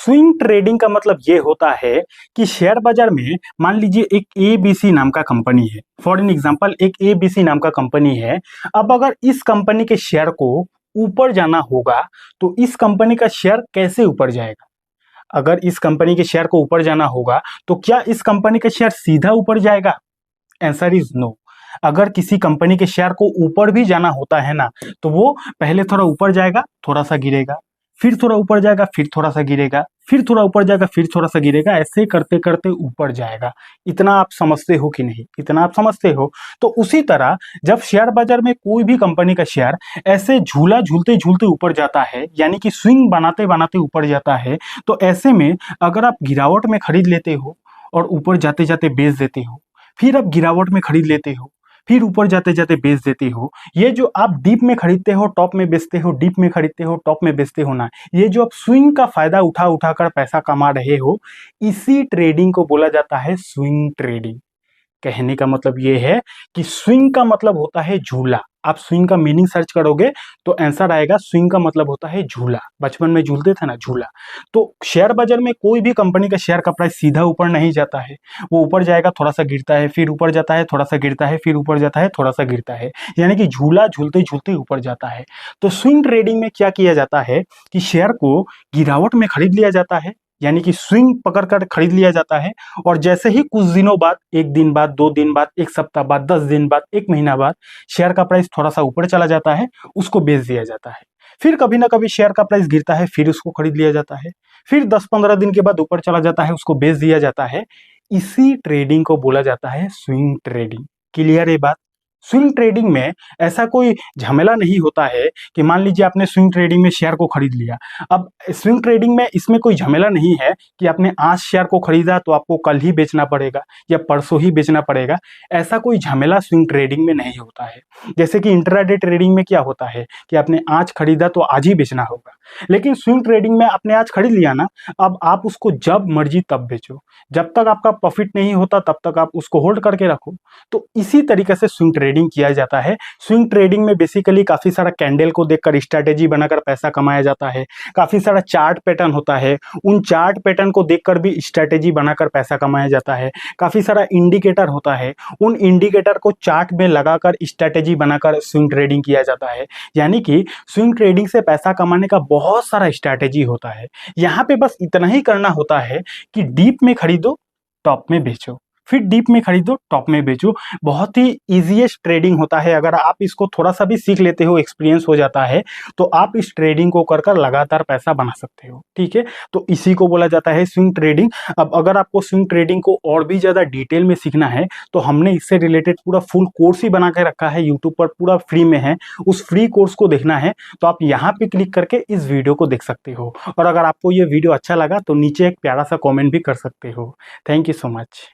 Swing trading का मतलब ये होता है कि शेयर बाजार में मान लीजिए एक एबीसी नाम का कंपनी है। फॉर एन एग्जांपल एक एबीसी नाम का कंपनी है। अब अगर इस कंपनी के शेयर को ऊपर जाना होगा तो इस कंपनी का शेयर कैसे ऊपर जाएगा? अगर इस कंपनी के शेयर को ऊपर जाना होगा तो क्या इस कंपनी का शेयर सीधा ऊपर जाएगा? Answer is no. अगर किसी कंपनी के शेयर को ऊपर भी जाना होता है ना, तो वो पहले थोड़ा ऊपर जाएगा, थोड़ा सा गिरेगा, फिर थोड़ा ऊपर जाएगा, फिर थोड़ा सा गिरेगा, फिर थोड़ा ऊपर जाएगा, फिर थोड़ा सा गिरेगा, ऐसे करते करते ऊपर जाएगा। इतना आप समझते हो कि नहीं? इतना आप समझते हो? तो उसी तरह जब शेयर बाजार में कोई भी कंपनी का शेयर ऐसे झूला झूलते झूलते ऊपर जाता है, यानी कि स्विंग बनाते बनाते ऊपर जाता है, तो ऐसे में अगर आप गिरावट में खरीद लेते हो और ऊपर जाते जाते बेच देते हो, फिर आप गिरावट में खरीद लेते हो, फिर ऊपर जाते जाते बेच देते हो, ये जो आप डीप में खरीदते हो टॉप में बेचते हो, डीप में खरीदते हो टॉप में बेचते हो ना, ये जो आप स्विंग का फायदा उठा उठा कर पैसा कमा रहे हो, इसी ट्रेडिंग को बोला जाता है स्विंग ट्रेडिंग। कहने का मतलब ये है कि स्विंग का मतलब होता है झूला। आप स्विंग का मीनिंग सर्च करोगे तो आंसर आएगा, स्विंग का मतलब होता है झूला। बचपन में झूलते थे ना, झूला। तो शेयर बाजार में कोई भी कंपनी का शेयर का प्राइस सीधा ऊपर नहीं जाता है। वो ऊपर जाएगा, थोड़ा सा गिरता है, फिर ऊपर जाता है, थोड़ा सा गिरता है, फिर ऊपर जाता है, थोड़ा सा गिरता है, यानी कि झूला झूलते झूलते ऊपर जाता है। तो स्विंग ट्रेडिंग में क्या किया जाता है कि शेयर को गिरावट में खरीद लिया जाता है, यानी कि स्विंग पकड़ कर खरीद लिया जाता है, और जैसे ही कुछ दिनों बाद, एक दिन बाद, 2 दिन बाद, एक सप्ताह बाद, 10 दिन बाद, एक महीना बाद शेयर का प्राइस थोड़ा सा ऊपर चला जाता है, उसको बेच दिया जाता है। फिर कभी ना कभी शेयर का प्राइस गिरता है, फिर उसको खरीद लिया जाता है, फिर 10-15 दिन के बाद ऊपर चला जाता है, उसको बेच दिया जाता है। इसी ट्रेडिंग को बोला जाता है स्विंग ट्रेडिंग। क्लियर है बात? स्विंग ट्रेडिंग में ऐसा कोई झमेला नहीं होता है कि मान लीजिए आपने स्विंग ट्रेडिंग में शेयर को खरीद लिया। अब स्विंग ट्रेडिंग में इसमें कोई झमेला नहीं है कि आपने आज शेयर को खरीदा तो आपको कल ही बेचना पड़ेगा या परसों ही बेचना पड़ेगा। ऐसा कोई झमेला स्विंग ट्रेडिंग में नहीं होता है। जैसे कि इंट्राडे ट्रेडिंग में क्या होता है कि आपने आज खरीदा तो आज ही बेचना होगा, लेकिन स्विंग ट्रेडिंग में आपने आज खरीद लिया ना, अब आप उसको जब मर्जी तब बेचो। जब तक आपका प्रॉफिट नहीं होता तब तक आप उसको होल्ड करके रखो। तो इसी तरीके से स्विंग ट्रेडिंग किया जाता है। स्विंग ट्रेडिंग में बेसिकली काफी सारा कैंडल को देखकर स्ट्रैटेजी बनाकर पैसा कमाया जाता है। काफी सारा चार्ट पैटर्न होता है, उन चार्ट पैटर्न को देखकर भी स्ट्रैटेजी बनाकर पैसा कमाया जाता है। काफी सारा इंडिकेटर होता है, उन इंडिकेटर को चार्ट में लगाकर स्ट्रैटेजी बनाकर स्विंग ट्रेडिंग किया जाता है। यानी कि स्विंग ट्रेडिंग से पैसा कमाने का बहुत सारा स्ट्रैटेजी होता है। यहाँ पे बस इतना ही करना होता है कि डीप में खरीदो, टॉप में बेचो, फिर डीप में खरीदो, टॉप में बेचो। बहुत ही इजीएस्ट ट्रेडिंग होता है। अगर आप इसको थोड़ा सा भी सीख लेते हो, एक्सपीरियंस हो जाता है, तो आप इस ट्रेडिंग को कर कर लगातार पैसा बना सकते हो। ठीक है, तो इसी को बोला जाता है स्विंग ट्रेडिंग। अब अगर आपको स्विंग ट्रेडिंग को और भी ज्यादा डिटेल में सीखना है तो हमने इससे रिलेटेड पूरा फुल कोर्स ही बना के रखा है, यूट्यूब पर पूरा फ्री में है। उस फ्री कोर्स को देखना है तो आप यहाँ पे क्लिक करके इस वीडियो को देख सकते हो। और अगर आपको ये वीडियो अच्छा लगा तो नीचे एक प्यारा सा कॉमेंट भी कर सकते हो। Thank you so much.